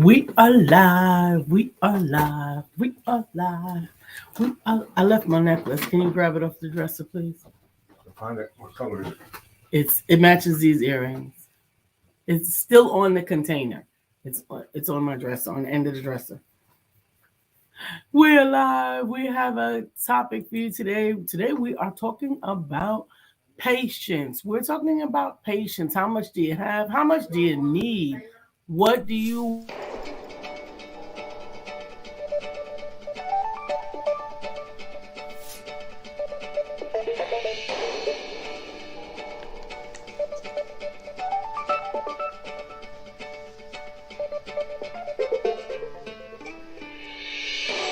We are live. We are live. We are live. I left my necklace. Can you grab it off the dresser, please? Find it. What color is it? It matches these earrings. It's still on the container. It's on my dresser, on the end of the dresser. We're live. We have a topic for you today. Today we are talking about patience. We're talking about patience. How much do you have? How much do you need? What do you want in your life?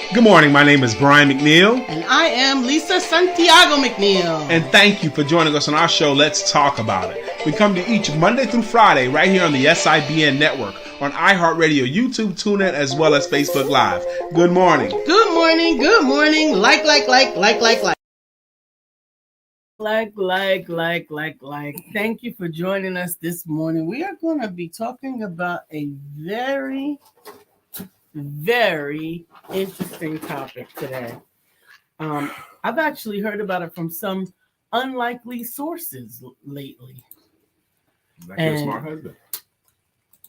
And Good morning. My name is Brian McNeill. And I am Lisa Santiago McNeill. And thank you for joining us on our show, Let's Talk About It. We come to each Monday through Friday right here on the SIBN network, on iHeartRadio, YouTube, TuneIn, as well as Facebook Live. Good morning. Good morning. Good morning. Like. Thank you for joining us this morning. We are going to be talking about a very interesting topic today. I've actually heard about it from some unlikely sources lately. Like your smart husband.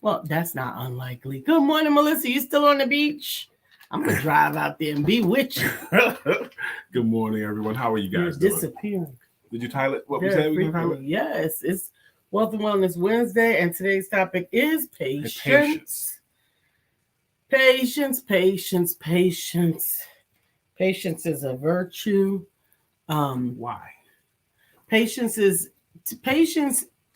Well, that's not unlikely. Good morning, Melissa. You still on the beach? I'm gonna drive out there and be with you. Good morning, everyone. How are you guys You're doing? disappearing. Did you title it? What we said we can title it? Yes, it's Wealth and Wellness Wednesday, and today's topic is patience. Patience. Patience is a virtue. Why? Patience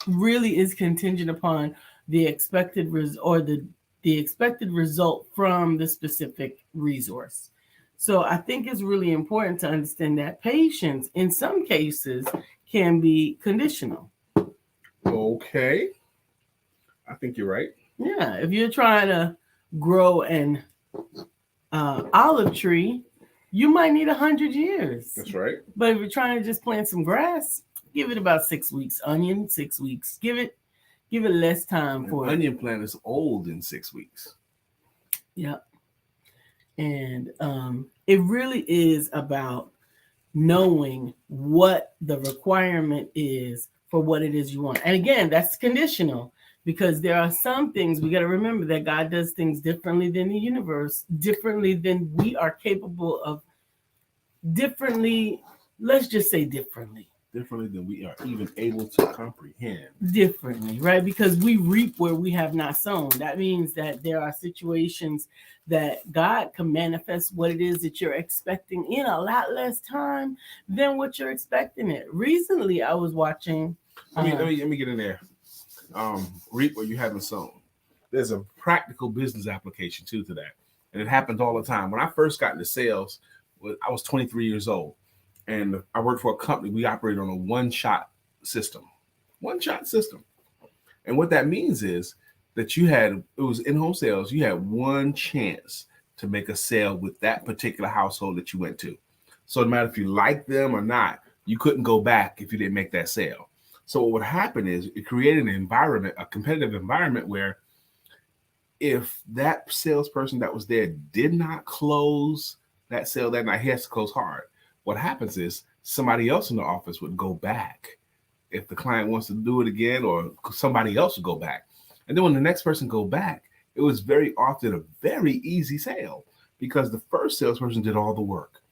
really is contingent upon the expected the expected result from the specific resource. So I think it's really important to understand that patience in some cases can be conditional. Okay. I think you're right. Yeah, if you're trying to grow an olive tree, you might need 100 years. That's right. But if you're trying to just plant some grass, give it about 6 weeks. Onion, 6 weeks. Give it less time for it. Onion plant is old in 6 weeks. Yep. And it really is about knowing what the requirement is for what it is you want. And again, that's conditional. Because there are some things we got to remember that God does things differently than the universe, differently than we are capable of, let's just say differently than we are even able to comprehend. Differently, right? Because we reap where we have not sown. That means that there are situations that God can manifest what it is that you're expecting in a lot less time than what you're expecting it. Recently, I was watching. Let me get in there. Reap where you haven't sown. There's a practical business application too to that, and it happens all the time. When I first got into sales, I was 23 years old, and I worked for a company. We operated on a one-shot system, and what that means is that it was in-home sales. You had one chance to make a sale with that particular household that you went to. So no matter if you liked them or not, you couldn't go back if you didn't make that sale. So what would happen is it created a competitive environment where if that salesperson that was there did not close that sale that night, he has to close hard. What happens is somebody else in the office would go back. If the client wants to do it again, or somebody else would go back. And then when the next person go back, it was very often a very easy sale because the first salesperson did all the work,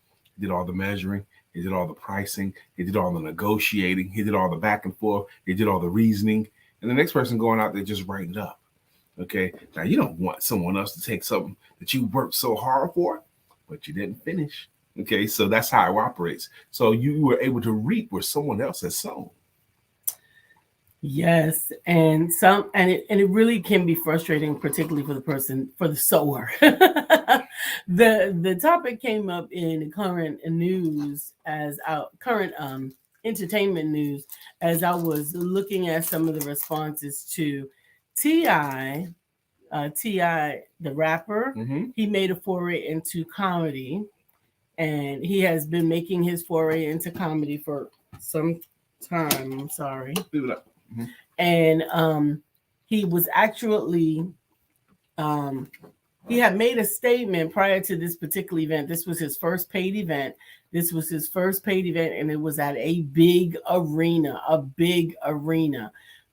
did all the measuring, he did all the pricing. He did all the negotiating. He did all the back and forth. He did all the reasoning. And the next person going out there just writing it up. Okay. Now, you don't want someone else to take something that you worked so hard for, but you didn't finish. Okay. So that's how it operates. So you were able to reap where someone else has sown. Yes, and it really can be frustrating, particularly for the sower. The topic came up in current news current entertainment news as I was looking at some of the responses to T.I., the rapper. Mm-hmm. He made a foray into comedy, and he has been making his foray into comedy for some time. I'm sorry. Leave it up. Mm-hmm. And he was actually Um, he had made a statement prior to this particular event. This was his first paid event. And it was at a big arena.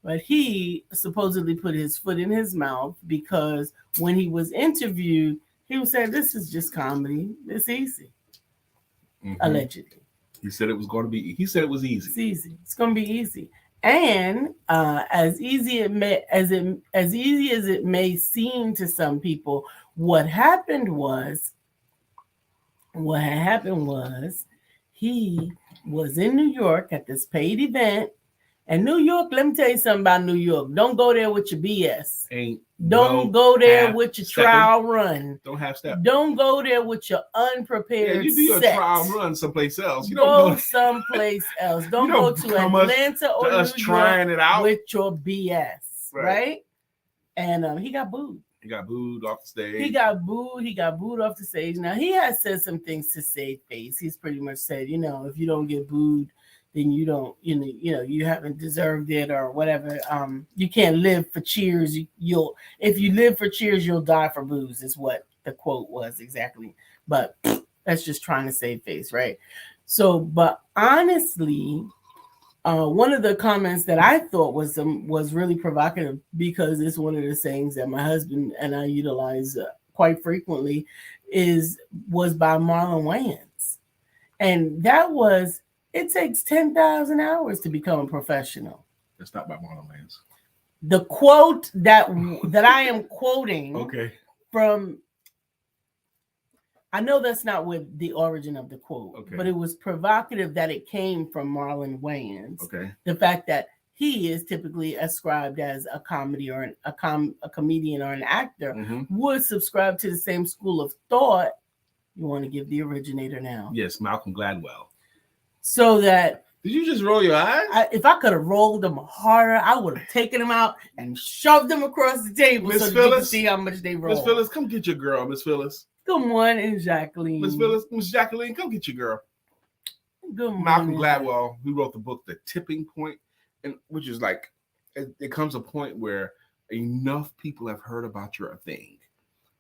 But he supposedly put his foot in his mouth because when he was interviewed, he was saying, "This is just comedy. It's easy." Allegedly. He said it was going to be. He said it was easy. It's easy. It's going to be easy. And as easy as it may seem to some people, what happened was he was in New York at this paid event. And New York, let me tell you something about New York. Don't go there with your BS. Don't go there with your trial run. Don't have step. Don't go there with your unprepared. Yeah, you do your trial run someplace else. You don't go someplace else. Don't go to Atlanta or New York trying it out with your BS, right? And he got booed. He got booed off the stage. He got booed off the stage. Now, he has said some things to save face. He's pretty much said, if you don't get booed, then you don't, you haven't deserved it or whatever. You can't live for cheers. If you live for cheers, you'll die for booze is what the quote was exactly. But that's just trying to save face, right? So, but honestly, one of the comments that I thought was really provocative, because it's one of the sayings that my husband and I utilize quite frequently, was by Marlon Wayans, and that was, "It takes 10,000 hours to become a professional." That's not by Marlon Wayans. The quote that I am quoting from, I know that's not with the origin of the quote, but it was provocative that it came from Marlon Wayans. The fact that he is typically ascribed as a comedy or a comedian or an actor would subscribe to the same school of thought. You want to give the originator now? Yes, Malcolm Gladwell. So that. Did you just roll your eyes? If I could have rolled them harder, I would have taken them out and shoved them across the table so that you can see how much they roll. Miss Phyllis, come get your girl, Miss Phyllis. Good morning, Jacqueline. Miss Jacqueline, come get your girl. Good morning. Malcolm Gladwell, who wrote the book The Tipping Point, and which is like, it comes a point where enough people have heard about your thing,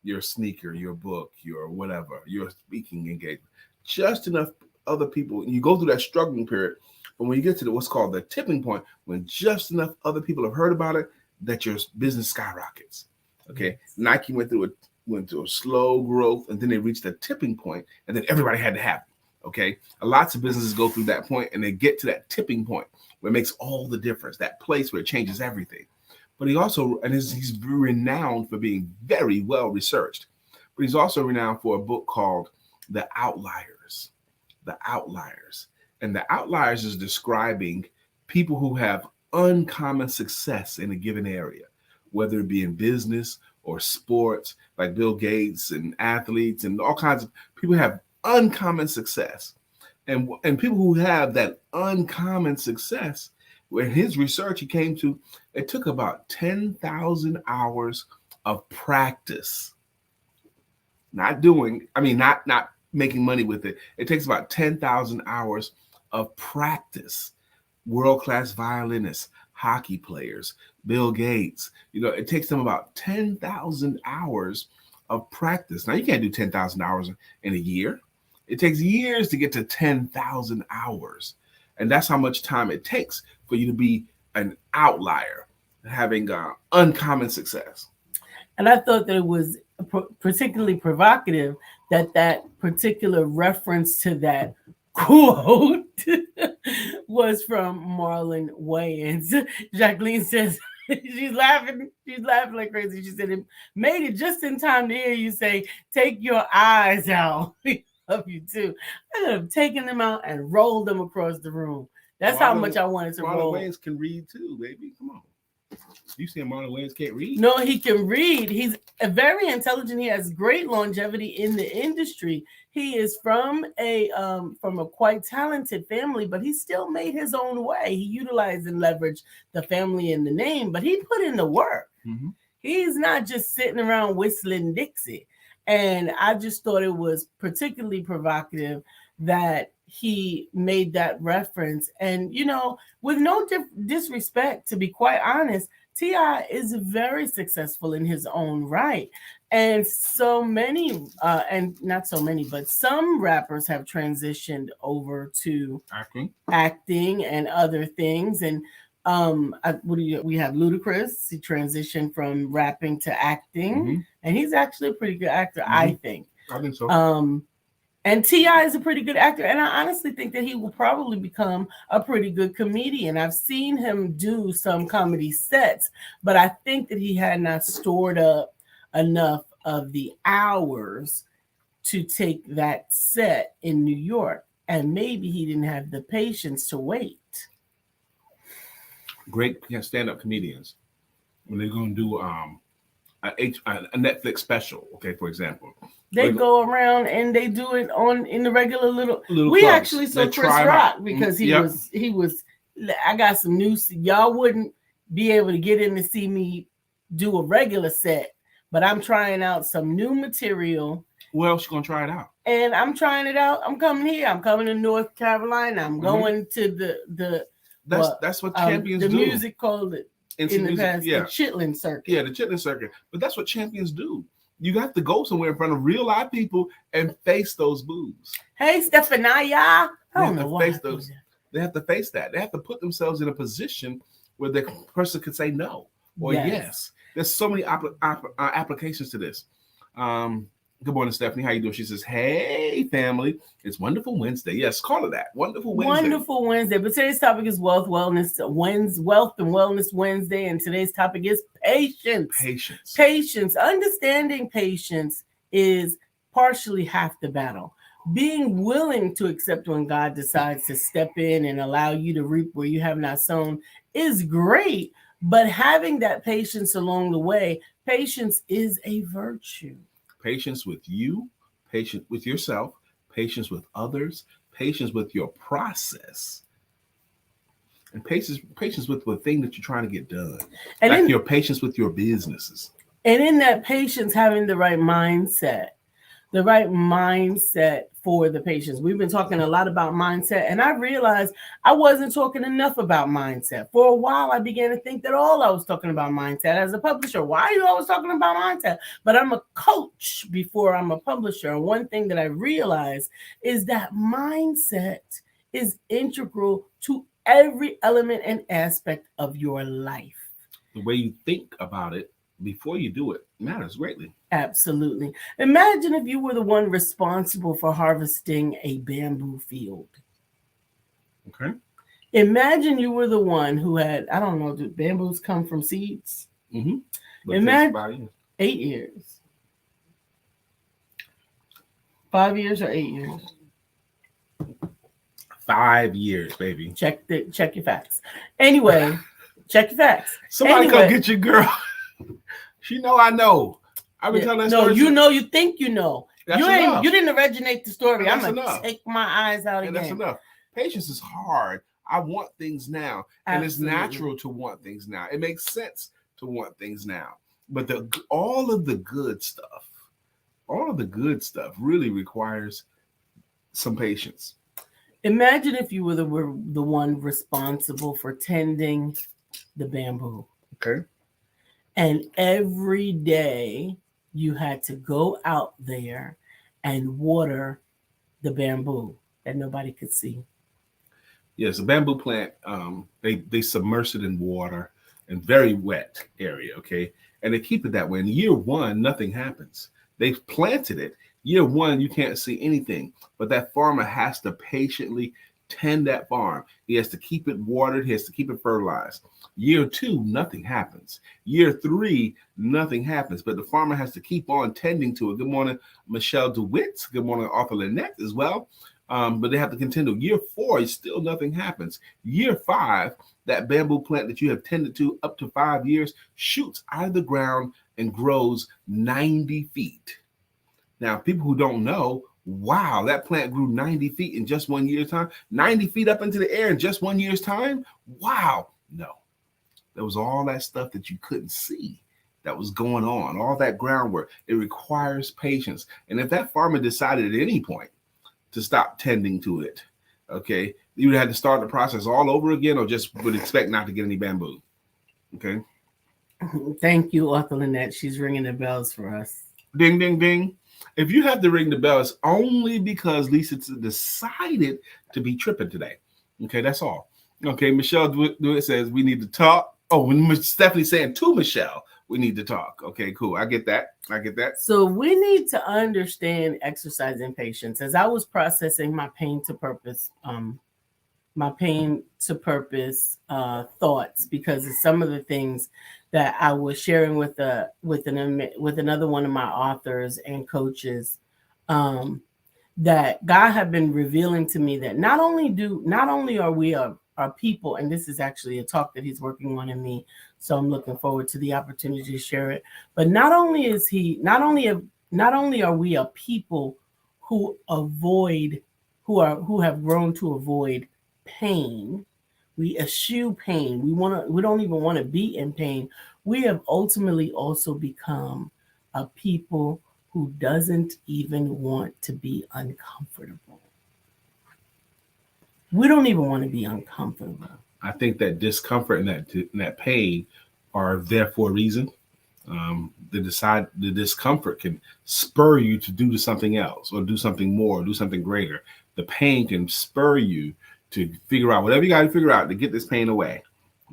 your sneaker, your book, your whatever, your speaking engagement. Just enough other people, and you go through that struggling period, but when you get to what's called the tipping point, when just enough other people have heard about it, that your business skyrockets. Nike went through a slow growth, and then they reached a tipping point, and then everybody had to have it. Lots of businesses go through that point, and they get to that tipping point where it makes all the difference, that place where it changes everything. But he also, and he's renowned for being very well researched, but he's also renowned for a book called The Outliers. The Outliers. And The Outliers is describing people who have uncommon success in a given area, whether it be in business or sports, like Bill Gates and athletes and all kinds of people have uncommon success. And people who have that uncommon success, in his research, he came to, it took about 10,000 hours of practice. Not making money with it. It takes about 10,000 hours of practice. World-class violinists, hockey players, Bill Gates, it takes them about 10,000 hours of practice. Now, you can't do 10,000 hours in a year. It takes years to get to 10,000 hours. And that's how much time it takes for you to be an outlier, having uncommon success. And I thought that it was particularly provocative that particular reference to that quote was from Marlon Wayans. Jacqueline says she's laughing like crazy. She said it made it just in time to hear you say, "Take your eyes out." Love you too. I could have taken them out and rolled them across the room. That's how much I wanted to roll. Marlon Wayans can read too, baby. Come on. You saying Marlon Wayans can't read? No, he can read. He's very intelligent. He has great longevity in the industry. He is from a quite talented family, but he still made his own way. He utilized and leveraged the family and the name, but he put in the work. He's not just sitting around whistling Dixie. And I just thought it was particularly provocative that he made that reference. And, with no disrespect, to be quite honest, T.I. is very successful in his own right. And so many, and not so many, but some rappers have transitioned over to acting and other things. And we have Ludacris. He transitioned from rapping to acting, and he's actually a pretty good actor, I think. I think so. And T.I. is a pretty good actor, and I honestly think that he will probably become a pretty good comedian. I've seen him do some comedy sets, but I think that he had not stored up enough of the hours to take that set in New York, and maybe he didn't have the patience to wait. Great stand-up comedians, when they're going to do a Netflix special, okay, for example, they go around and they do it in the regular little we clubs. Actually saw Chris Rock because he was I got some news. Y'all wouldn't be able to get in to see me do a regular set, but I'm trying out some new material. Where else you gonna try it out? And I'm trying it out. I'm coming here. I'm coming to North Carolina. I'm going to the that's what champions do. The music called it in the past, the Chitlin Circuit. Yeah, the Chitlin Circuit. But that's what champions do. You got to go somewhere in front of real live people and face those boos. Hey, Stephania. I don't know why. They have to face that. They have to put themselves in a position where the person could say no or yes. There's so many applications to this. Good morning, Stephanie. How you doing? She says, hey, family. It's Wonderful Wednesday. Yes, call it that. Wonderful Wednesday. Wonderful Wednesday. But today's topic is Wealth and Wellness Wednesday. And today's topic is patience. Patience. Understanding patience is partially half the battle. Being willing to accept when God decides to step in and allow you to reap where you have not sown is great. But having that patience along the way, patience is a virtue. Patience with you, patience with yourself, patience with others, patience with your process, and patience with the thing that you're trying to get done. And like your patience with your businesses. And in that patience, having the right mindset for the patience. We've been talking a lot about mindset, and I realized I wasn't talking enough about mindset. For a while, I began to think that all I was talking about mindset as a publisher. Why are you always talking about mindset? But I'm a coach before I'm a publisher. And one thing that I realized is that mindset is integral to every element and aspect of your life. The way you think about it before you do it matters greatly. Absolutely. Imagine if you were the one responsible for harvesting a bamboo field. Okay. Imagine you were the one who had, I don't know, do bamboos come from seeds? Mm-hmm. Imagine 8 years. 5 years or 8 years? 5 years, baby. Check your facts. Anyway, check your facts. Somebody come get your girl. She know I know. I've been telling that story. No, you know, you think you know. That's You didn't originate the story. That's I'm gonna take my eyes out again. That's enough. Patience is hard. I want things now. Absolutely. And it's natural to want things now. It makes sense to want things now. But all of the good stuff really requires some patience. Imagine if you were the one responsible for tending the bamboo. Okay. And every day you had to go out there and water the bamboo that nobody could see. Yes, a bamboo plant, they submerge it in water and very wet area, okay? And they keep it that way. In year one, nothing happens. They've planted it. Year one, you can't see anything. But that farmer has to patiently tend that farm. He has to keep it watered. He has to keep it fertilized. Year two, nothing happens. Year three, nothing happens. But the farmer has to keep on tending to it. Good morning, Michelle DeWitt. Good morning, Arthur Lynette as well. But they have to continue. Year four, still nothing happens. Year five, that bamboo plant that you have tended to up to 5 years shoots out of the ground and grows 90 feet. Now, people who don't know, wow, that plant grew 90 feet in just 1 year's time. 90 feet up into the air in just 1 year's time? Wow. No. There was all that stuff that you couldn't see that was going on, all that groundwork. It requires patience. And if that farmer decided at any point to stop tending to it, okay, you would have to start the process all over again or just would expect not to get any bamboo. Okay. Thank you, Author Lynette. She's ringing the bells for us. Ding, ding, ding. If you have to ring the bell, it's only because Lisa decided to be tripping today. Okay, that's all. Okay, Michelle Do It says we need to talk. Oh, when Stephanie's saying to Michelle, we need to talk. Okay, cool. I get that. I get that. So we need to understand exercise and patience. As I was processing my pain to purpose thoughts, because of some of the things that I was sharing with another one of my authors and coaches, that God had been revealing to me that not only are we are people, and this is actually a talk that He's working on in me, so I'm looking forward to the opportunity to share it. But not only are we a people who who have grown to avoid pain. We eschew pain. We don't even want to be in pain. We have ultimately also become a people who doesn't even want to be uncomfortable. We don't even want to be uncomfortable. I think that discomfort and that pain are there for a reason. The discomfort can spur you to do something else or do something more, or do something greater. The pain can spur you to figure out whatever you got to figure out to get this pain away.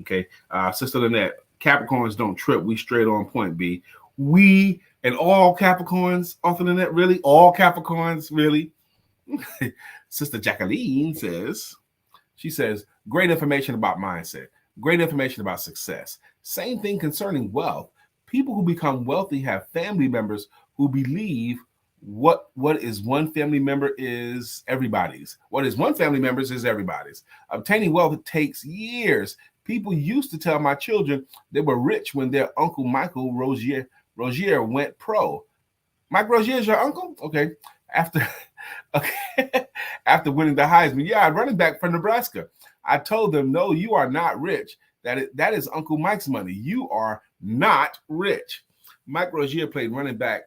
Okay, Sister Lynette, Capricorns don't trip. We straight on point. B. We and all Capricorns, Author Lynette, really all Capricorns, really. Sister Jacqueline she says, great information about mindset, great information about success. Same thing concerning wealth. People who become wealthy have family members who believe what is one family member is everybody's. What is one family member's is everybody's. Obtaining wealth takes years. People used to tell my children they were rich when their uncle Michael Rogier went pro. Mike Rogier is your uncle? Okay. After winning the Heisman. Yeah, running back from Nebraska. I told them, no, you are not rich. That is Uncle Mike's money. You are not rich. Mike Rogier played running back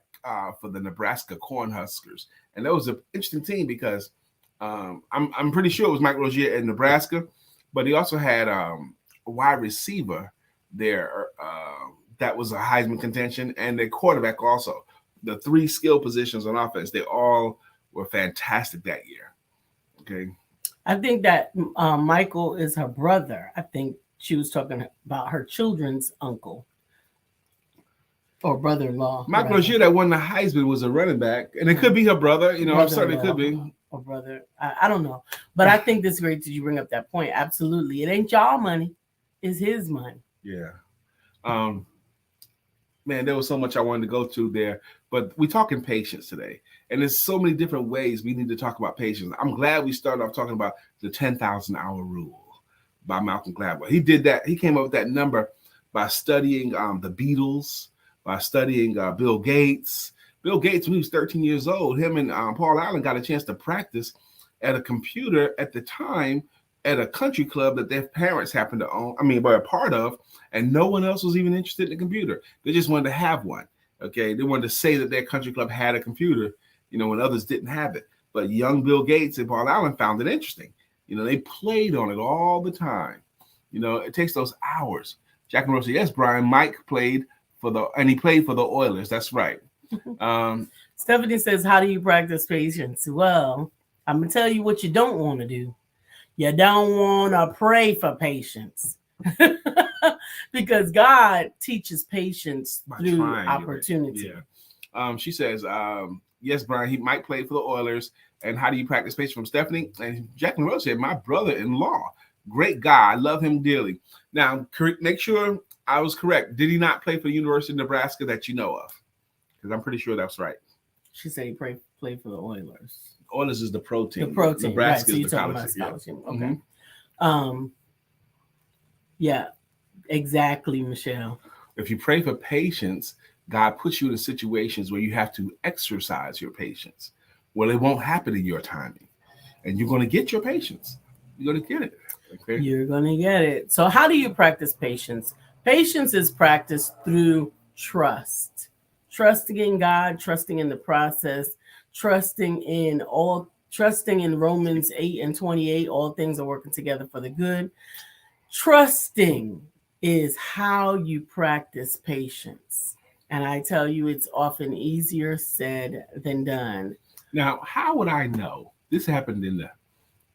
for the Nebraska Cornhuskers. And that was an interesting team because I'm pretty sure it was Mike Rogier in Nebraska, but he also had a wide receiver there that was a Heisman contention, and their quarterback also. The three skill positions on offense, they all were fantastic that year. Okay. I think that Michael is her brother. I think she was talking about her children's uncle or brother-in-law. Mike Rozier that won the Heisman was a running back, and it could be her brother. You know, I'm certain it could be. Or brother. I don't know. But I think it's great that you bring up that point. Absolutely. It ain't y'all money. It's his money. Yeah. Man, there was so much I wanted to go to there, but we're talking patience today. And there's so many different ways we need to talk about patience. I'm glad we started off talking about the 10,000 hour rule by Malcolm Gladwell. He did that. He came up with that number by studying the Beatles, by studying Bill Gates. Bill Gates, when he was 13 years old, him and Paul Allen got a chance to practice at a computer at the time at a country club that their parents happened to own, were a part of, and no one else was even interested in the computer. They just wanted to have one. Okay, they wanted to say that their country club had a computer, when others didn't have it. But young Bill Gates and Paul Allen found it interesting. They played on it all the time. It takes those hours. Jack and Rose said, yes, Brian, Mike played for the Oilers. That's right. Stephanie says, how do you practice patience? Well, I'm going to tell you what you don't want to do. You don't want to pray for patience. Because God teaches patience through opportunity. Yeah. She says, yes, Brian, he might play for the Oilers. And how do you practice patience from Stephanie? And Jacqueline Rose said, my brother-in-law, great guy. I love him dearly. Now, make sure I was correct. Did he not play for the University of Nebraska that you know of? Because I'm pretty sure that's right. She said he played for the Oilers. Oilers is the pro team. The pro team. Nebraska right. So is the college team. Okay. Mm-hmm. Yeah, exactly, Michelle. If you pray for patience, God puts you in situations where you have to exercise your patience. Well, it won't happen in your timing. And you're going to get your patience. You're going to get it. Okay? You're going to get it. So how do you practice patience? Patience is practiced through trust. Trusting in God, trusting in the process, trusting in Romans 8:28, all things are working together for the good. Trusting is how you practice patience. And I tell you, it's often easier said than done. Now, how would I know? This happened in the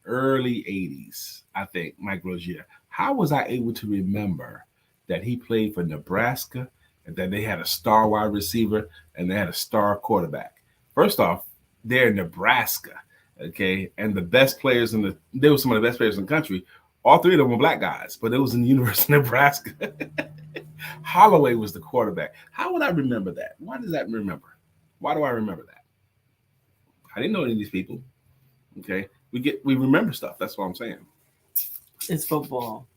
early 80s, I think, Mike Rozier. How was I able to remember that he played for Nebraska and that they had a star wide receiver and they had a star quarterback? First off, they're in Nebraska, okay? And the best players they were some of the best players in the country. All three of them were black guys, but it was in the University of Nebraska. Holloway was the quarterback. How would I remember that? Why does that remember? Why do I remember that? I didn't know any of these people. Okay. We remember stuff. That's what I'm saying. It's football.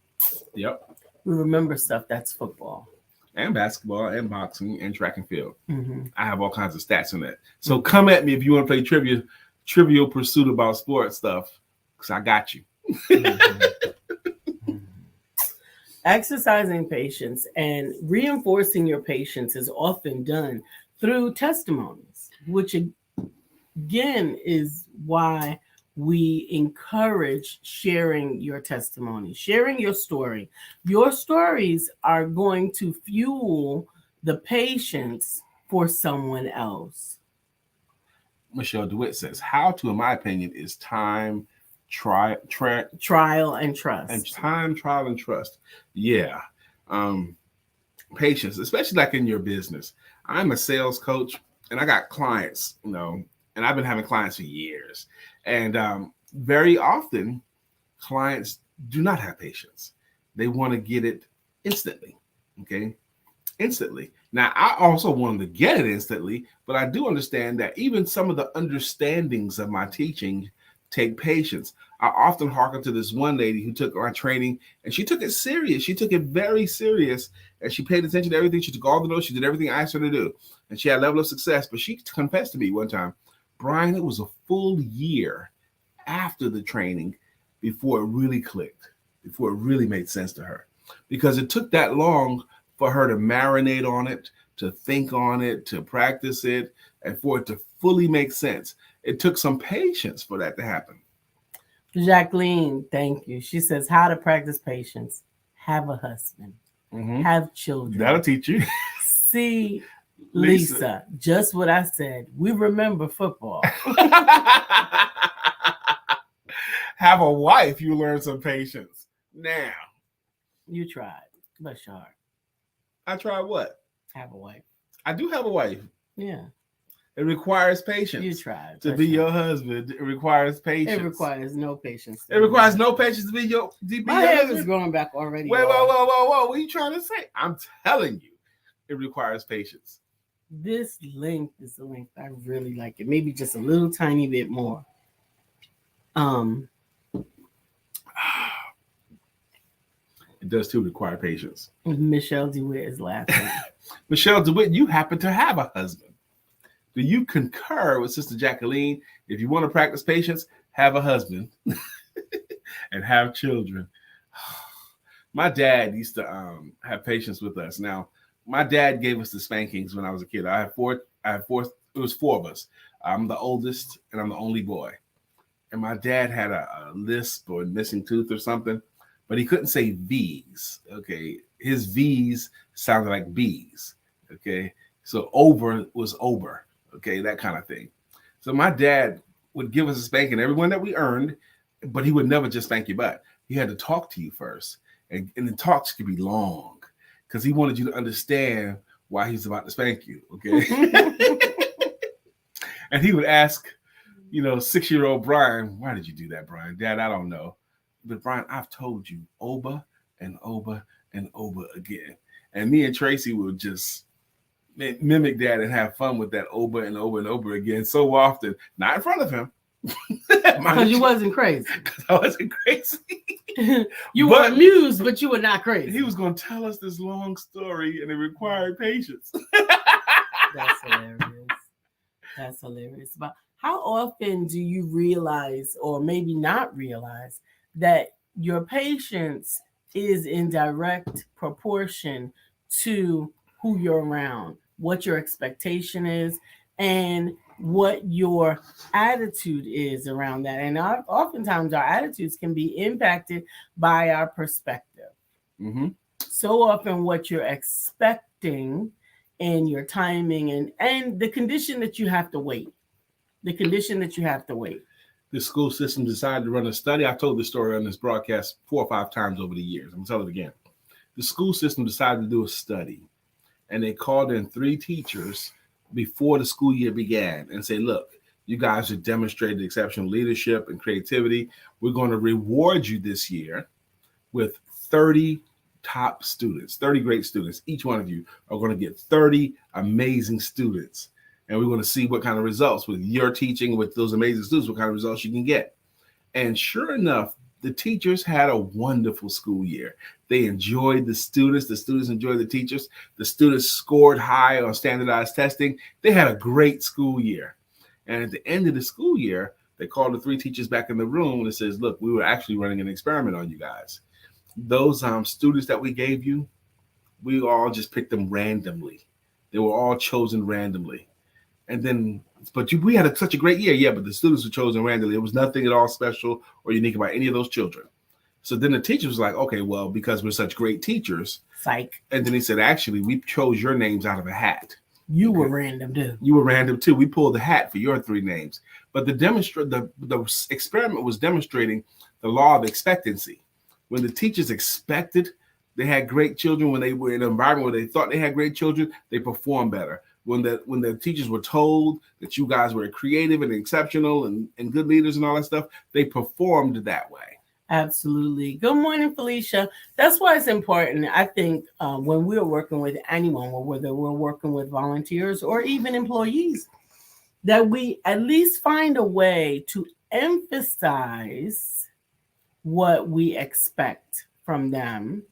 Yep. We remember stuff. That's football. And basketball and boxing and track and field. Mm-hmm. I have all kinds of stats in that. So come at me if you want to play trivial pursuit about sports stuff, because I got you. Exercising patience and reinforcing your patience is often done through testimonies, which again is why we encourage sharing your testimony, sharing your story. Your stories are going to fuel the patience for someone else. Michelle DeWitt says, how to, in my opinion, is time, trial and trust. And time, trial, and trust. Yeah. Patience, especially like in your business. I'm a sales coach and I got clients, and I've been having clients for years. And very often, clients do not have patience. They want to get it instantly. Okay. Instantly. Now, I also want them to get it instantly, but I do understand that even some of the understandings of my teaching take patience. I often hearken to this one lady who took my training and she took it serious. She took it very serious and she paid attention to everything. She took all the notes. She did everything I asked her to do. And she had a level of success. But she confessed to me one time, Brian, it was a full year after the training before it really clicked, before it really made sense to her. Because it took that long for her to marinate on it, to think on it, to practice it, and for it to fully make sense. It took some patience for that to happen. Jacqueline, thank you. She says, how to practice patience. Have a husband. Mm-hmm. Have children. That'll teach you. See, Lisa, just what I said. We remember football. Have a wife, you learn some patience. Now. You tried. Bless your heart. I tried what? Have a wife. I do have a wife. Yeah. It requires patience. You tried. To be your husband, it requires patience. It requires no patience. It requires no patience to be your My hair is growing back already. Wait, whoa. What are you trying to say? I'm telling you, it requires patience. This length is the length. I really like it. Maybe just a little tiny bit more. It does too require patience. Michelle DeWitt is laughing. Michelle DeWitt, you happen to have a husband. Do you concur with Sister Jacqueline? If you want to practice patience, have a husband and have children. My dad used to have patience with us. Now, my dad gave us the spankings when I was a kid. I have four. It was four of us. I'm the oldest and I'm the only boy. And my dad had a lisp or a missing tooth or something, but he couldn't say V's. Okay. His V's sounded like B's. Okay. So over was over. Okay. That kind of thing. So my dad would give us a spanking, everyone that we earned, but he would never just spank your butt. He had to talk to you first. And the talks could be long because he wanted you to understand why he's about to spank you. Okay. And he would ask, 6-year-old Brian, why did you do that, Brian? Dad, I don't know. But Brian, I've told you over and over and over again. And me and Tracy would just mimic that and have fun with that over and over and over again so often, not in front of him. Because you wasn't crazy. Because I wasn't crazy. You were amused, but you were not crazy. He was going to tell us this long story and it required patience. That's hilarious. That's hilarious. But how often do you realize, or maybe not realize, that your patience is in direct proportion to who you're around, what your expectation is, and what your attitude is around that? And oftentimes our attitudes can be impacted by our perspective. Mm-hmm. so often what you're expecting and your timing and the condition that you have to wait. The condition that you have to wait. The school system decided to run a study. I told this story on this broadcast 4 or 5 times over the years. I'm going to tell it again. The school system decided to do a study, and they called in 3 teachers before the school year began and say, look, you guys have demonstrated exceptional leadership and creativity. We're going to reward you this year with 30 top students, 30 great students. Each one of you are going to get 30 amazing students. And we're going to see what kind of results with your teaching, with those amazing students, what kind of results you can get. And sure enough, the teachers had a wonderful school year. They enjoyed the students enjoyed the teachers. The students scored high on standardized testing. They had a great school year. And at the end of the school year, they called the 3 teachers back in the room and says, look, we were actually running an experiment on you guys. Those students that we gave you, we all just picked them randomly. They were all chosen randomly. And then, we had such a great year. Yeah, but the students were chosen randomly. It was nothing at all special or unique about any of those children. So then the teacher was like, okay, well, because we're such great teachers. Psych. And then he said, actually, we chose your names out of a hat. You were random too. You were random too. We pulled the hat for your 3 names. But the experiment was demonstrating the law of expectancy. When the teachers expected they had great children, when they were in an environment where they thought they had great children, they performed better. When the teachers were told that you guys were creative and exceptional and good leaders and all that stuff, they performed that way. Absolutely. Good morning, Felicia. That's why it's important, I think, when we're working with anyone, whether we're working with volunteers or even employees, that we at least find a way to emphasize what we expect from them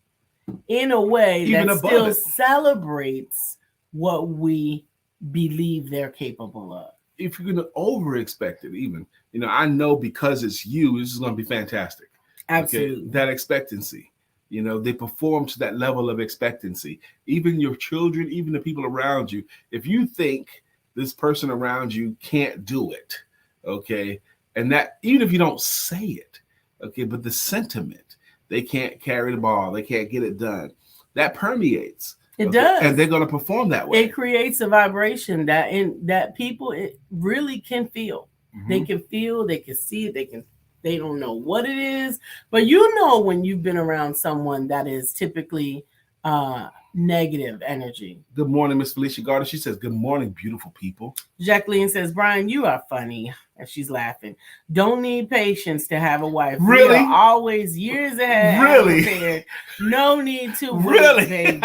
in a way even that still celebrates what we believe they're capable of. If you're going to over expect it, even, I know because it's you, this is going to be fantastic. Absolutely. Okay? That expectancy, they perform to that level of expectancy. Even your children, even the people around you, if you think this person around you can't do it, okay, and that, even if you don't say it, okay, but the sentiment, they can't carry the ball, they can't get it done, that permeates. It does. And they're going to perform that way. It creates a vibration that people really can feel. Mm-hmm. They can feel, they can see it, they don't know what it is, but when you've been around someone that is typically negative energy. Good morning, Miss Felicia Gardner. She says, good morning, beautiful people. Jacqueline says, Brian, you are funny. And she's laughing. Don't need patience to have a wife. Really? We are always years ahead. Really? Prepared. No need to wait, really? Baby.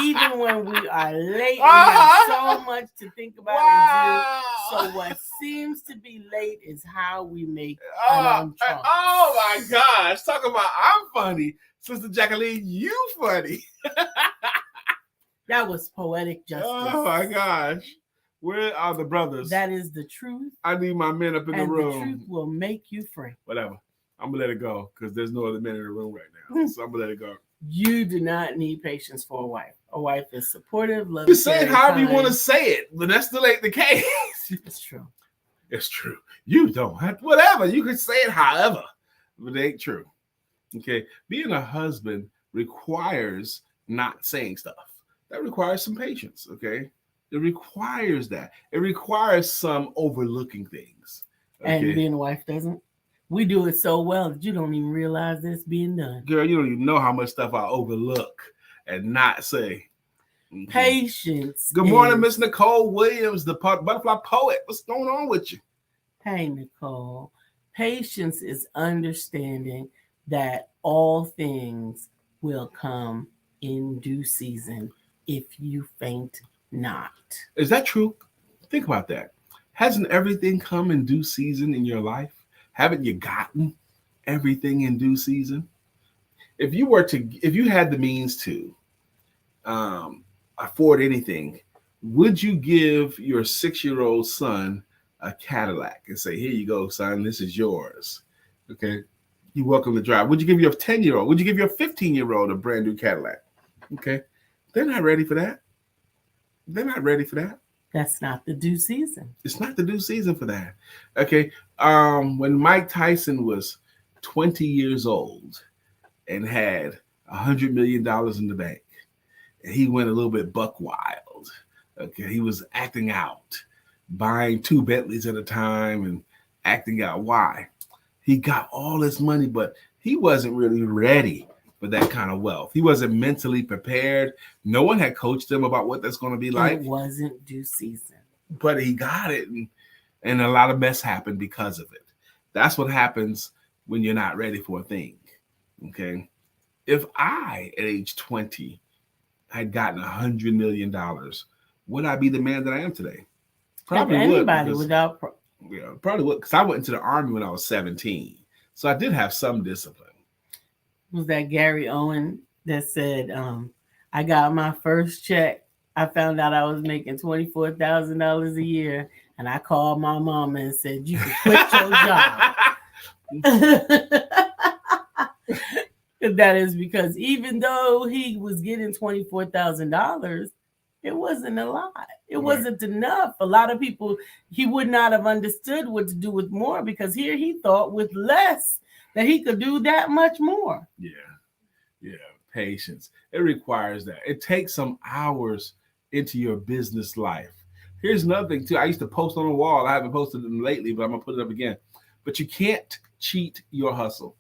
Even when we are late, we have so much to think about and do. So what seems to be late is how we make an entrance. Oh my gosh. Talk about I'm funny. Sister Jacqueline, you funny. That was poetic justice. Oh my gosh. Where are the brothers? That is the truth. I need my men up in the room. And the truth will make you free. Whatever. I'm going to let it go because there's no other men in the room right now. So I'm going to let it go. You do not need patience for a wife. A wife is supportive, loving. You say it however you want to say it, but that still ain't the case. It's true. It's true. You don't have whatever. You can say it however, but it ain't true. Okay. Being a husband requires not saying stuff. That requires some patience. Okay. It requires that. It requires some overlooking things. Okay? And being a wife doesn't. We do it so well that you don't even realize it's being done. Girl, you don't even know how much stuff I overlook and not say. Mm-hmm. Patience. Good morning, Miss Nicole Williams, the butterfly poet. What's going on with you? Hey, Nicole. Patience is understanding that all things will come in due season if you faint not. Is that true? Think about that. Hasn't everything come in due season in your life? Haven't you gotten everything in due season? If you had the means to afford anything, would you give your 6-year-old son a Cadillac and say, here you go, son, this is yours? Okay. You're welcome to drive. Would you give your 10-year-old? Would you give your 15-year-old a brand new Cadillac? Okay. They're not ready for that. They're not ready for that. That's not the due season. It's not the due season for that. Okay. When Mike Tyson was 20 years old and had $100 million in the bank. And he went a little bit buck wild. Okay, he was acting out, buying 2 Bentleys at a time and acting out. Why? He got all this money, but he wasn't really ready for that kind of wealth. He wasn't mentally prepared. No one had coached him about what that's going to be like. It wasn't due season. But he got it, and a lot of mess happened because of it. That's what happens when you're not ready for a thing. Okay? If I, at age 20, had gotten $100 million, would I be the man that I am today? Probably anybody would. Yeah, probably would, because I went into the Army when I was 17. So I did have some discipline. Was that Gary Owen that said, I got my first check. I found out I was making $24,000 a year. And I called my mama and said, you can quit your job. That is because even though he was getting $24,000, it wasn't a lot. It wasn't enough. A lot of people, he would not have understood what to do with more, because here he thought with less that he could do that much more. Yeah. Patience. It requires that. It takes some hours into your business life. Here's another thing too. I used to post on the wall. I haven't posted them lately, but I'm going to put it up again. But you can't cheat your hustle.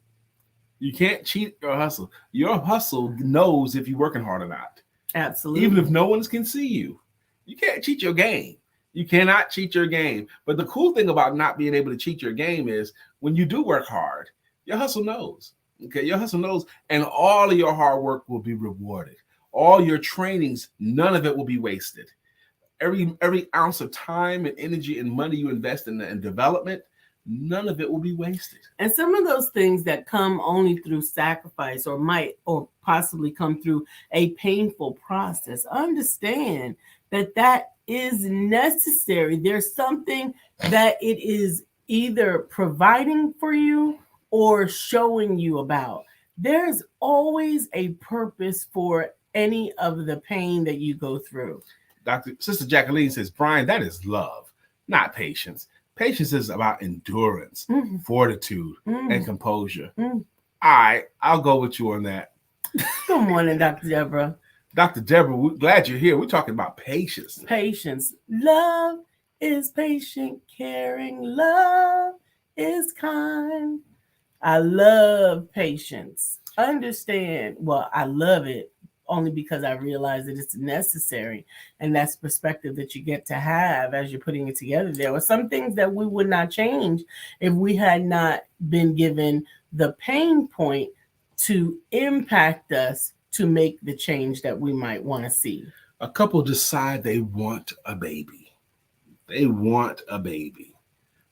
You can't cheat your hustle. Your hustle knows if you're working hard or not. Absolutely. Even if no one can see you. You can't cheat your game. You cannot cheat your game. But the cool thing about not being able to cheat your game is when you do work hard, your hustle knows. Okay, your hustle knows, and all of your hard work will be rewarded. All your trainings, none of it will be wasted. Every ounce of time and energy and money you invest in development, none of it will be wasted. And some of those things that come only through sacrifice or might or possibly come through a painful process, understand that is necessary. There's something that it is either providing for you or showing you about. There's always a purpose for any of the pain that you go through. Sister Jacqueline says, Brian, that is love, not patience. Patience is about endurance, fortitude, and composure. All right, I'll go with you on that. Good morning, Dr. Deborah. Dr. Deborah, we're glad you're here. We're talking about patience. Patience. Love is patient, caring. Love is kind. I love patience. Understand. Well, I love it only because I realize that it's necessary. And that's perspective that you get to have as you're putting it together. There were some things that we would not change if we had not been given the pain point to impact us to make the change that we might want to see. A couple decide they want a baby. They want a baby.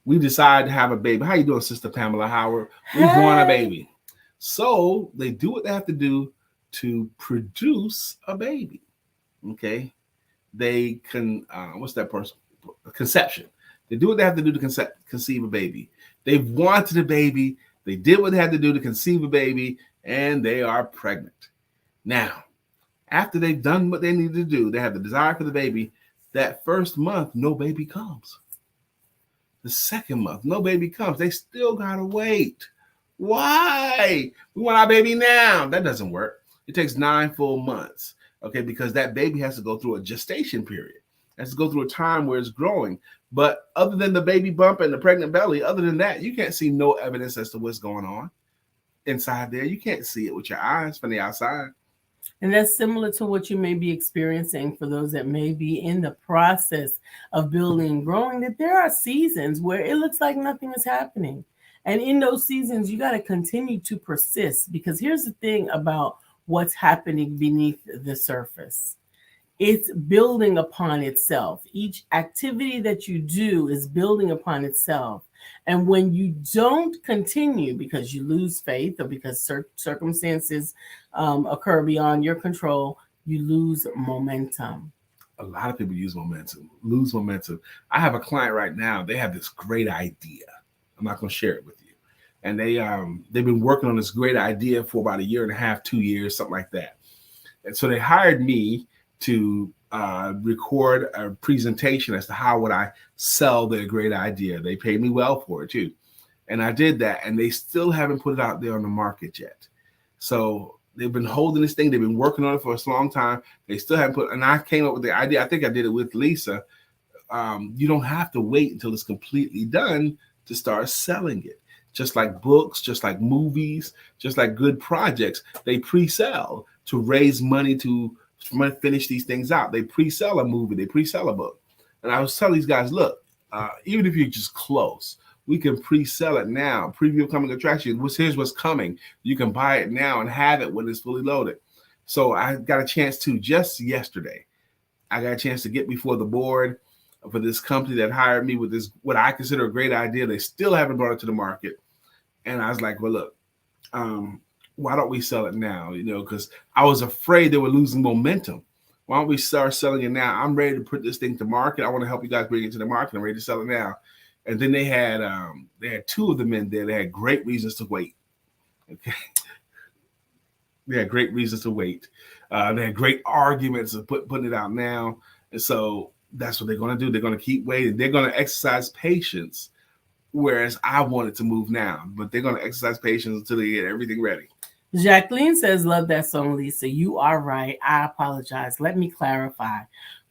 We decide to have a baby. How you doing, Sister Pamela Howard? We want a baby. So they do what they have to do to produce a baby. Okay. They can, what's that person? Conception. They do what they have to do to conceive a baby. They've wanted a baby. They did what they had to do to conceive a baby, and they are pregnant. Now, after they've done what they need to do, they have the desire for the baby. That first month, no baby comes. The second month, no baby comes. They still gotta wait. Why? We want our baby now. That doesn't work. It takes 9 full months, okay, because that baby has to go through a gestation period. It has to go through a time where it's growing. But other than the baby bump and the pregnant belly, other than that, you can't see no evidence as to what's going on inside there. You can't see it with your eyes from the outside. And that's similar to what you may be experiencing for those that may be in the process of building and growing, that there are seasons where it looks like nothing is happening. And in those seasons, you got to continue to persist, because here's the thing about what's happening beneath the surface. It's building upon itself. Each activity that you do is building upon itself. And when you don't continue because you lose faith or because circumstances occur beyond your control, you lose momentum. A lot of people lose momentum. I have a client right now. They have this great idea. I'm not going to share it with you. And they've been working on this great idea for about 1.5 years, 2 years, something like that. And so they hired me to record a presentation as to how would I sell their great idea. They paid me well for it too. And I did that, and they still haven't put it out there on the market yet. So They've been holding this thing. They've been working on it for a long time. They still haven't put. And I came up with the idea. I think I did it with Lisa. You don't have to wait until it's completely done to start selling it. Just like books, just like movies, just like good projects, they pre-sell to raise money to finish these things out. They pre-sell a movie, they pre-sell a book. And I was telling these guys, look, even if you're just close, we can pre-sell it now. Preview of coming attraction. Here's what's coming. You can buy it now and have it when it's fully loaded. So I got a chance to just yesterday. I got a chance to get before the board for this company that hired me with this, what I consider a great idea. They still haven't brought it to the market. And I was like, well, look, why don't we sell it now? Because I was afraid they were losing momentum. Why don't we start selling it now? I'm ready to put this thing to market. I want to help you guys bring it to the market. I'm ready to sell it now. And then they had two of them in there. They had great reasons to wait. Okay. They had great reasons to wait. They had great arguments of putting it out now. And so that's what they're going to do. They're going to keep waiting. They're going to exercise patience, whereas I wanted to move now. But they're going to exercise patience until they get everything ready. Jacqueline says, love that song, Lisa. You are right. I apologize. Let me clarify.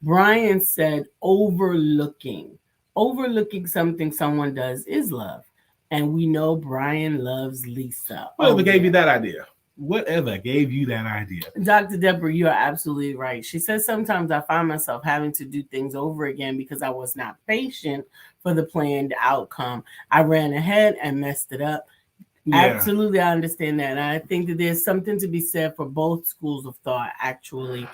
Brian said overlooking. Overlooking something someone does is love. And we know Brian loves Lisa. Whatever gave you that idea? Whatever gave you that idea? Dr. Deborah, you are absolutely right. She says, sometimes I find myself having to do things over again because I was not patient for the planned outcome. I ran ahead and messed it up. Yeah. Absolutely, I understand that. And I think that there's something to be said for both schools of thought, actually,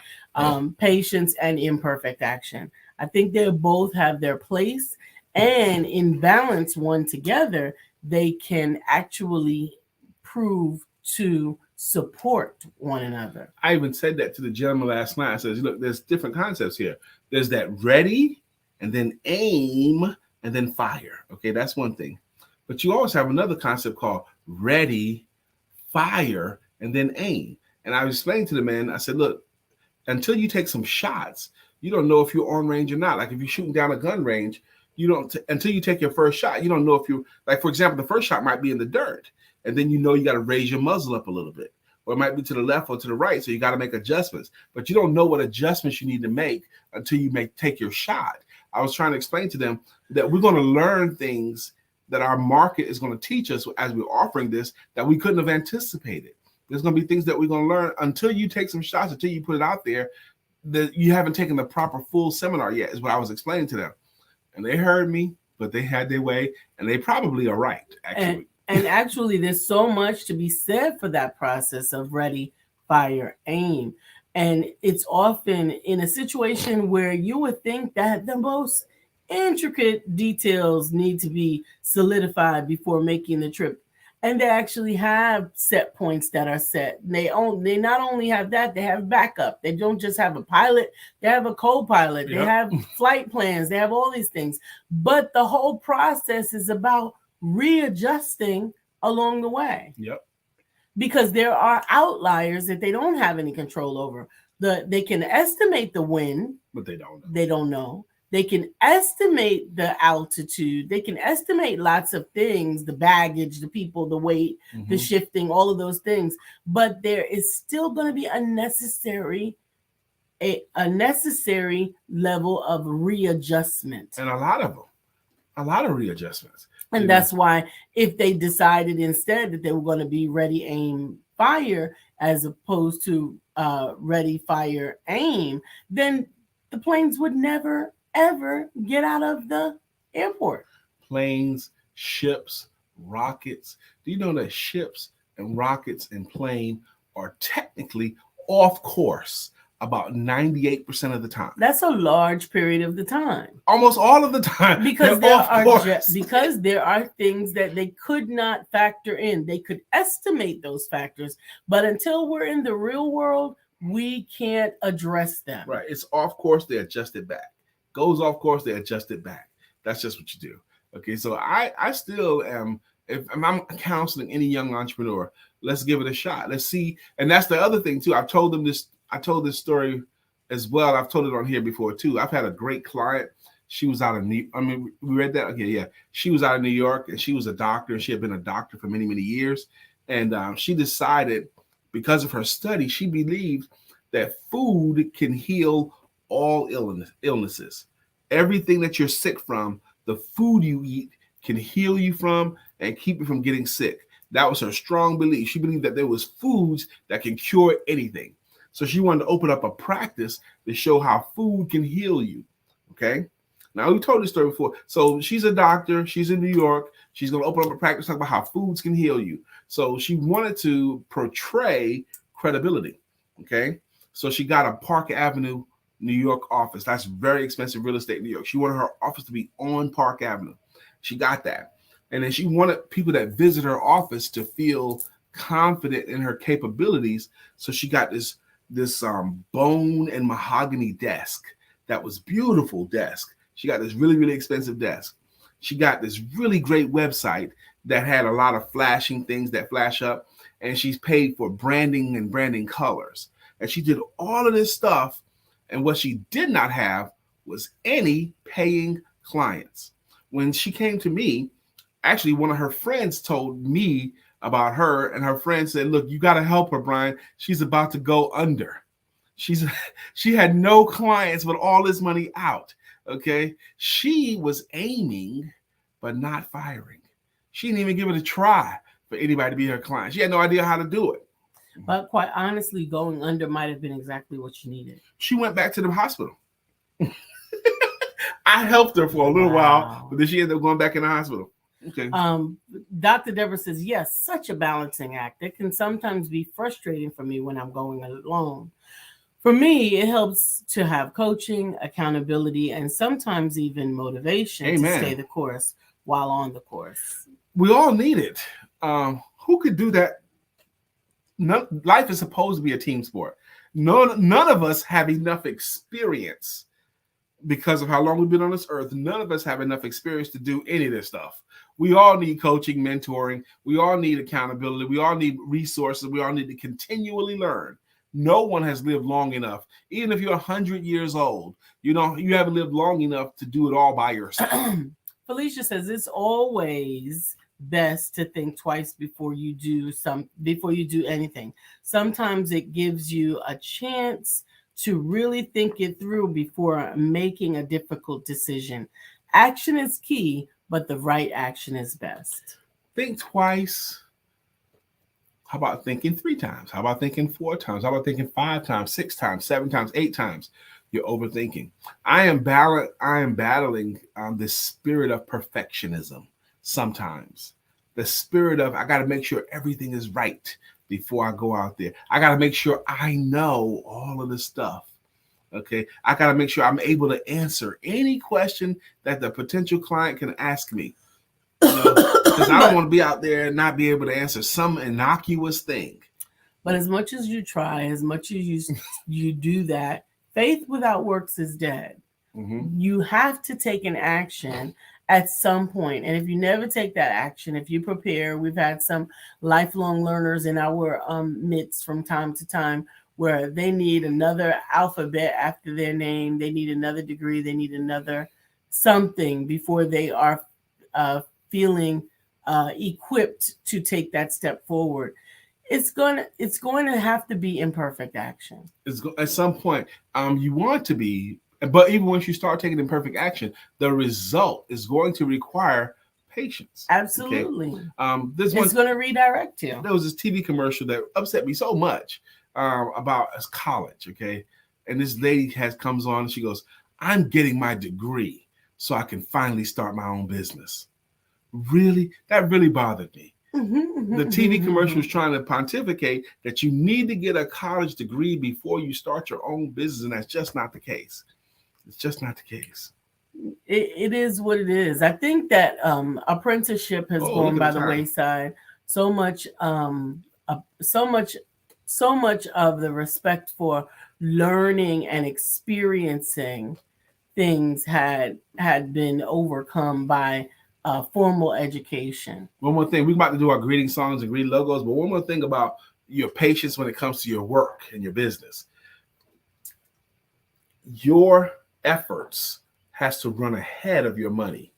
patience and imperfect action. I think they both have their place, and in balance one together, they can actually prove to support one another. I even said that to the gentleman last night. I said, look, there's different concepts here. There's that ready, and then aim, and then fire. Okay, that's one thing. But you always have another concept called ready, fire, and then aim. And I was explaining to the man, I said, look, until you take some shots, you don't know if you're on range or not. Like if you're shooting down a gun range, you don't, until you take your first shot, you don't know if you, like for example, the first shot might be in the dirt. And then you got to raise your muzzle up a little bit. Or it might be to the left or to the right. So you got to make adjustments. But you don't know what adjustments you need to make until you take your shot. I was trying to explain to them that we're going to learn things that our market is going to teach us as we're offering this that we couldn't have anticipated. There's going to be things that we're going to learn until you take some shots, until you put it out there, that you haven't taken the proper full seminar yet, is what I was explaining to them. And they heard me, but they had their way, and they probably are right, actually. And actually, there's so much to be said for that process of ready, fire, aim. And it's often in a situation where you would think that the most intricate details need to be solidified before making the trip. And they actually have set points that are set. They not only have that, they have backup. They don't just have a pilot, they have a co-pilot. Yep. They have flight plans. They have all these things. But the whole process is about readjusting along the way. Yep. Because there are outliers that they don't have any control over. They can estimate the wind, but they don't know. They don't know. They can estimate the altitude. They can estimate lots of things, the baggage, the people, the weight, the shifting, all of those things. But there is still going to be a necessary level of readjustment. And a lot of readjustments. And that's why if they decided instead that they were going to be ready, aim, fire, as opposed to ready, fire, aim, then the planes would never, ever get out of the airport. Planes, ships, rockets. Do you know that ships and rockets and plane are technically off course about 98% of the time? That's a large period of the time. Almost all of the time. Because because there are things that they could not factor in. They could estimate those factors, but until we're in the real world, we can't address them. Right. It's off course, they adjust it back. Goes off course, they adjust it back. That's just what you do. Okay, so I still am, if I'm counseling any young entrepreneur, let's give it a shot. Let's see. And that's the other thing too. I told this story as well. I've told it on here before too. I've had a great client. She was out of we read that? Okay, yeah. She was out of New York and she was a doctor, and she had been a doctor for many, many years. And she decided because of her study, she believes that food can heal all illnesses. Everything that you're sick from, the food you eat can heal you from and keep you from getting sick. That was her strong belief. She believed that there was foods that can cure anything. So she wanted to open up a practice to show how food can heal you. Okay. Now we told this story before. So she's a doctor. She's in New York. She's going to open up a practice talk about how foods can heal you. So she wanted to portray credibility. Okay. So she got a Park Avenue, New York office. That's very expensive real estate in New York. She wanted her office to be on Park Avenue. She got that. And then she wanted people that visit her office to feel confident in her capabilities. So she got this bone and mahogany desk that was beautiful desk. She got this really, really expensive desk. She got this really great website that had a lot of flashing things that flash up. And she's paid for branding and branding colors. And she did all of this stuff. And what she did not have was any paying clients. When she came to me, actually, one of her friends told me about her, and her friend said, look, you got to help her, Brian. She's about to go under. She had no clients, but all this money out. Okay. She was aiming, but not firing. She didn't even give it a try for anybody to be her client. She had no idea how to do it. But quite honestly, going under might have been exactly what you needed. She went back to the hospital. I helped her for a little while, but then she ended up going back in the hospital. Okay. Dr. Deborah says, yes, such a balancing act. It can sometimes be frustrating for me when I'm going alone. For me, it helps to have coaching, accountability, and sometimes even motivation to stay the course while on the course. We all need it. Who could do that? Life is supposed to be a team sport. None of us have enough experience because of how long we've been on this earth. None of us have enough experience to do any of this stuff. We all need coaching, mentoring. We all need accountability. We all need resources. We all need to continually learn. No one has lived long enough. Even if you're 100 years old, you haven't lived long enough to do it all by yourself. Felicia says it's always best to think twice before you do anything. Sometimes it gives you a chance to really think it through before making a difficult decision. Action is key, but the right action is best. Think twice. How about thinking 3 times? How about thinking 4 times? How about thinking 5 times, 6 times, 7 times, 8 times? You're overthinking. I am battling the spirit of perfectionism sometimes. The spirit of, I got to make sure everything is right before I go out there. I got to make sure I know all of this stuff. Okay. I got to make sure I'm able to answer any question that the potential client can ask me. Because I don't want to be out there and not be able to answer some innocuous thing. But as much as you try, as much as you do that, faith without works is dead. Mm-hmm. You have to take an action at some point. And if you never take that action, if you prepare, we've had some lifelong learners in our midst from time to time where they need another alphabet after their name. They need another degree. They need another something before they are feeling equipped to take that step forward. It's going to have to be imperfect action. At some point, you want to be, but even once you start taking imperfect action, the result is going to require patience. Absolutely. Okay? It's going to redirect you. There was this TV commercial that upset me so much about college. Okay, and this lady comes on and she goes, "I'm getting my degree so I can finally start my own business." Really, that really bothered me. The TV commercial is trying to pontificate that you need to get a college degree before you start your own business, and that's just not the case. It's just not the case. It is what it is. I think that apprenticeship has gone by the wayside. So much of the respect for learning and experiencing things had been overcome by formal education. One more thing, we're about to do our greeting songs and greeting logos, but one more thing about your patience when it comes to your work and your business. Your efforts has to run ahead of your money,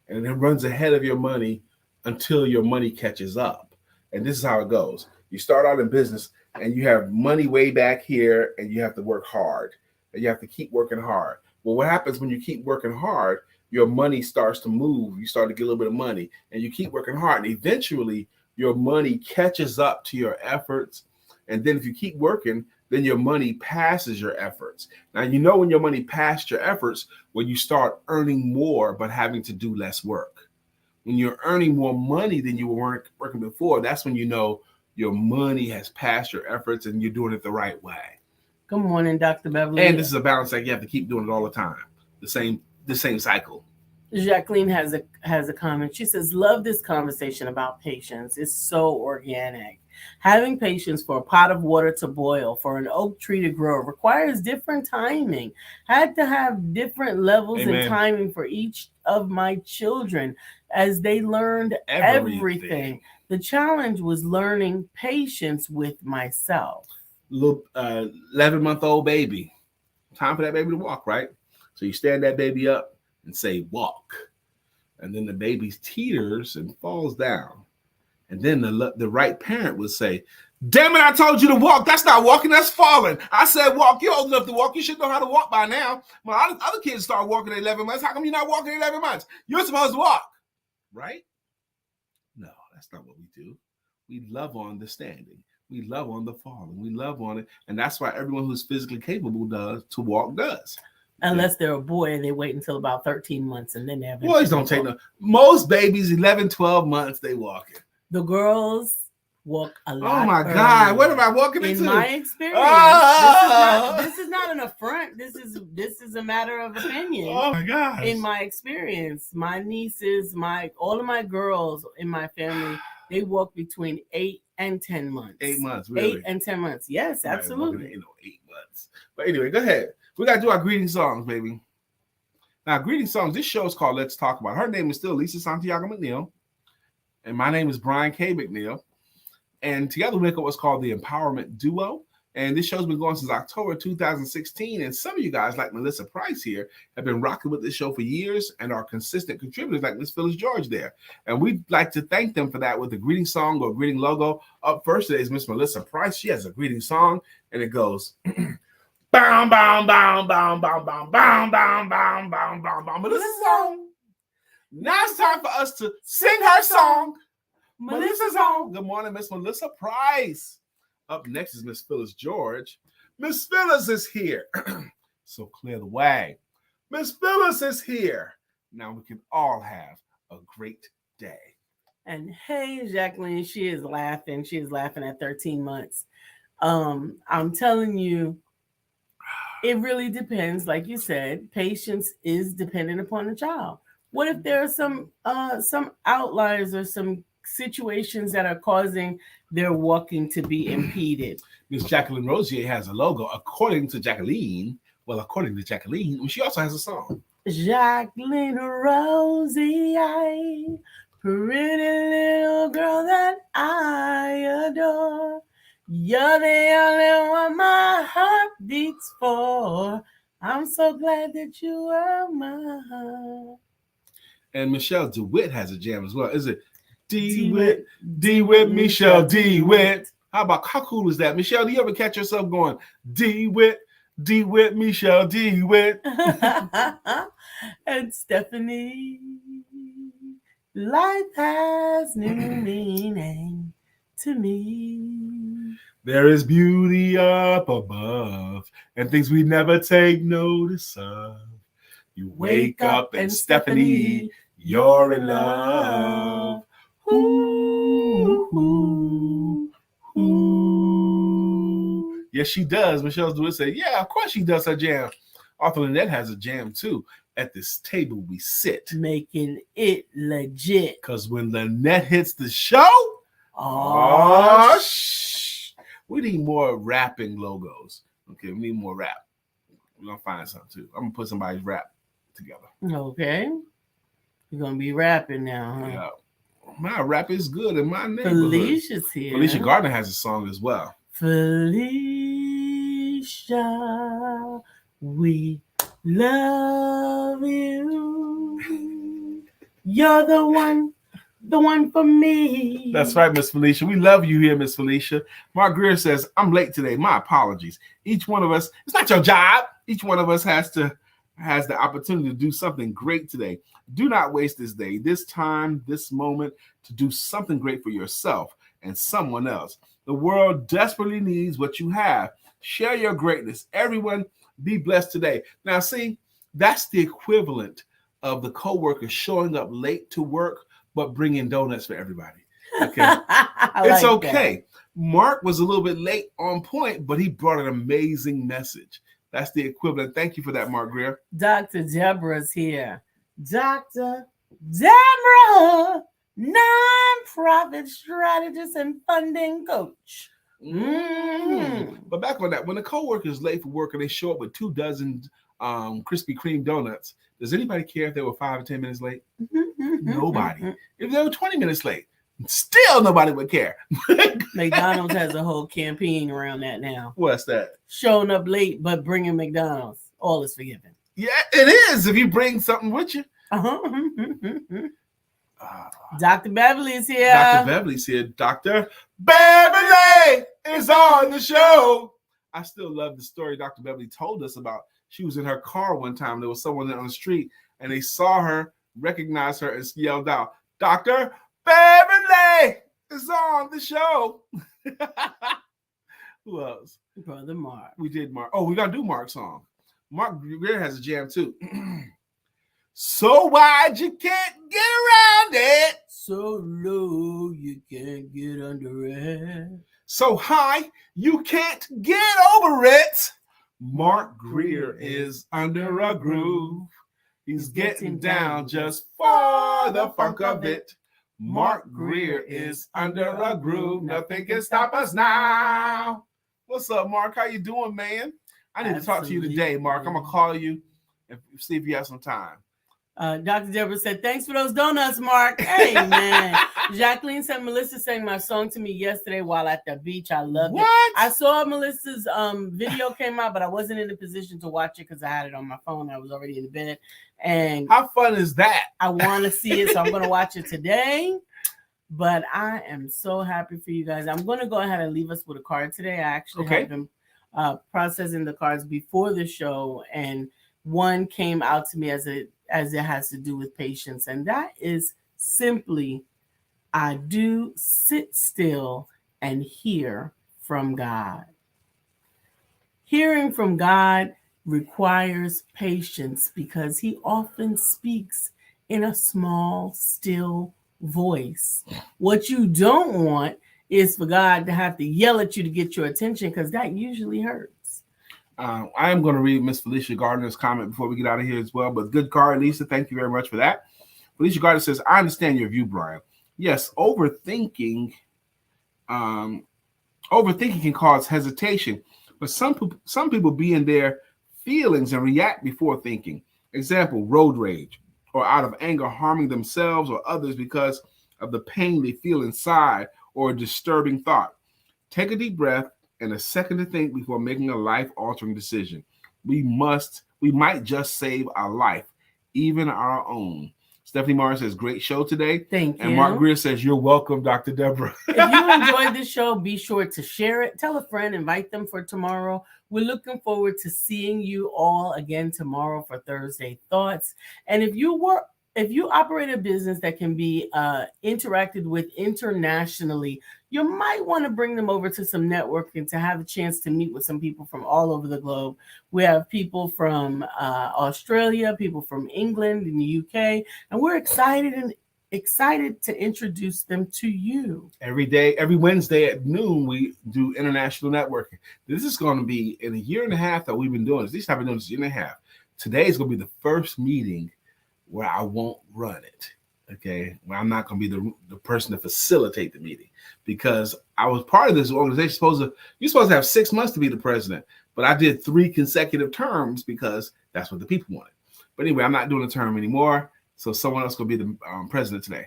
and it runs ahead of your money until your money catches up. And this is how it goes. You start out in business and you have money way back here and you have to work hard and you have to keep working hard. Well, what happens when you keep working hard? Your money starts to move. You start to get a little bit of money and you keep working hard. And eventually your money catches up to your efforts. And then if you keep working, then your money passes your efforts. Now, you know when your money passed your efforts, when you start earning more but having to do less work. When you're earning more money than you were working before, that's when you know your money has passed your efforts and you're doing it the right way. Good morning, Dr. Beverly. And this is a balance that you have to keep doing it all the time. The same cycle. Jacqueline has a comment. She says, love this conversation about patience. It's so organic. Having patience for a pot of water to boil, for an oak tree to grow, requires different timing. Had to have different levels and timing for each of my children as they learned everything. The challenge was learning patience with myself. Little 11-month-old baby. Time for that baby to walk, right? So you stand that baby up and say, walk. And then the baby teeters and falls down. And then the right parent would say, damn it, I told you to walk. That's not walking, that's falling. I said walk. You're old enough to walk. You should know how to walk by now. My other kids start walking at 11 months. How come you're not walking at 11 months? You're supposed to walk, right? No, that's not what we do. We love on the standing. We love on the falling. We love on it. And that's why everyone who's physically capable to walk does. Unless they're a boy and they wait until about 13 months and then they have. Boys don't take no. Most babies, 11, 12 months, they walking. The girls walk a lot. Oh my God! What am I walking into? In my experience, this is not an affront. This is a matter of opinion. Oh my God! In my experience, my nieces, all of my girls in my family, they walk between 8 and 10 months. 8 months, really? 8 and 10 months. Yes, absolutely. 8 months. But anyway, go ahead. We got to do our greeting songs, baby. Now, greeting songs. This show is called Let's Talk About. Her name is still Lisa Santiago McNeill. And my name is Brian K. McNeill. And together we make up what's called the Empowerment Duo. And this show's been going since October 2016. And some of you guys, like Melissa Price here, have been rocking with this show for years and are consistent contributors like Miss Phyllis George there. And we'd like to thank them for that with a greeting song or greeting logo. Up first today is Miss Melissa Price. She has a greeting song, and it goes, bam, bam, bam, bam, bam, bam, bam, bam, bam, bam, bam, bam. Melissa's song. Now it's time for us to sing her song. Melissa's song. Good morning, Miss Melissa Price. Up next is Miss Phyllis George. Miss Phyllis is here. So clear the way. Miss Phyllis is here. Now we can all have a great day. And hey, Jacqueline, she is laughing. She is laughing at 13 months. I'm telling you, it really depends. Like you said, patience is dependent upon the child. What if there are some outliers or some situations that are causing their walking to be impeded? Miss Jacqueline Rosier has a logo. According to Jacqueline, she also has a song. Jacqueline Rosier, pretty little girl that I adore. You're the only one my heart beats for. I'm so glad that you are mine. And Michelle DeWitt has a jam as well. Is it DeWitt, Michelle DeWitt? How cool is that? Michelle, do you ever catch yourself going, DeWitt, Michelle DeWitt? And Stephanie, life has new meaning to me. There is beauty up above and things we never take notice of. You wake up and Stephanie, you're in love. Ooh, ooh, ooh. Yes, she does. Michelle DeWitt said, yeah, of course she does her jam. Arthur Lynette has a jam too. At this table we sit. Making it legit. Because when Lynette hits the show, we need more rapping logos. Okay, we need more rap. We're going to find some too. I'm going to put somebody's rap together. Okay. You're going to be rapping now, huh? Yeah. My rap is good in my neighborhood. Felicia's here. Felicia Gardner has a song as well. Felicia, we love you. You're the one the one for me. That's right, Miss Felicia. We love you here, Miss Felicia. Mark Greer says, I'm late today. My apologies. Each one of us, it's not your job. Each one of us has the opportunity to do something great today. Do not waste this day, this time, this moment to do something great for yourself and someone else. The world desperately needs what you have. Share your greatness. Everyone be blessed today. Now, see, that's the equivalent of the coworker showing up late to work, but bringing donuts for everybody. Okay. It's like okay. That. Mark was a little bit late on point, but he brought an amazing message. That's the equivalent. Thank you for that, Mark Greer. Dr. Deborah's here. Dr. Deborah, nonprofit strategist and funding coach. But back on that, when a coworker is late for work and they show up with 2 dozen Krispy Kreme donuts, does anybody care if they were 5 or 10 minutes late? Nobody. If they were 20 minutes late, still nobody would care. McDonald's has a whole campaign around that now. What's that? Showing up late, but bringing McDonald's. All is forgiven. Yeah, it is if you bring something with you. Dr. Beverly's here. Dr. Beverly's here. Dr. Beverly is on the show. I still love the story Dr. Beverly told us about. She was in her car one time. There was someone on the street, and they saw her, recognized her, and yelled out, Dr. Beverly is on the show. Who else? Brother Mark. We did Mark. Oh, we got to do Mark's song. Mark Greer has a jam, too. So wide you can't get around it. So low you can't get under it. So high you can't get over it. Mark Greer is under a groove. He's getting down just for the funk of it. Mark Greer is under a groove. Nothing can stop us now. What's up, Mark? How you doing, man? I need to talk to you today, Mark. I'm going to call you and see if you have some time. Dr. Deborah said, thanks for those donuts, Mark. Hey, man. Jacqueline said, Melissa sang my song to me yesterday while at the beach. I loved it. I saw Melissa's video came out, but I wasn't in a position to watch it because I had it on my phone. I was already in bed. And how fun is that? I want to see it, so I'm going to watch it today. But I am so happy for you guys. I'm going to go ahead and leave us with a card today. I actually have been processing the cards before the show, and one came out to me as it has to do with patience, and that is simply, I do sit still and hear from God. Hearing from God requires patience because he often speaks in a small, still voice. What you don't want is for God to have to yell at you to get your attention, because that usually hurts. I am going to read Miss Felicia Gardner's comment before we get out of here as well. But good card, Lisa. Thank you very much for that. Felicia Gardner says, I understand your view, Brian. Yes, overthinking can cause hesitation, but some people be in their feelings and react before thinking. Example, road rage, or out of anger harming themselves or others because of the pain they feel inside or a disturbing thought. Take a deep breath and a second to think before making a life-altering decision. We might just save our life, even our own. Stephanie Morris says, great show today. Thank you. And Mark Greer says, you're welcome, Dr. Deborah. If you enjoyed this show, be sure to share it. Tell a friend, invite them for tomorrow. We're looking forward to seeing you all again tomorrow for Thursday Thoughts. And if you operate a business that can be interacted with internationally, you might want to bring them over to some networking to have a chance to meet with some people from all over the globe. We have people from Australia, people from England and the UK, and we're excited to introduce them to you. Every Wednesday at noon, we do international networking. This is going to be in a year and a half that we've been doing this. At least I've been doing this a year and a half. Today is going to be the first meeting where I won't run it, okay? Where I'm not going to be the person to facilitate the meeting, because I was part of this organization. You're supposed to have 6 months to be the president, but I did 3 consecutive terms because that's what the people wanted. But anyway, I'm not doing a term anymore, so someone else going to be the president today.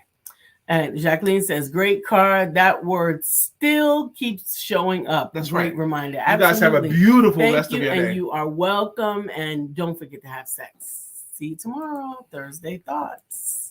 And Jacqueline says, great card. That word still keeps showing up. That's great right. Reminder. You Absolutely. guys have a beautiful rest of your day. And you are welcome. And don't forget to have sex. See you tomorrow, Thursday Thoughts.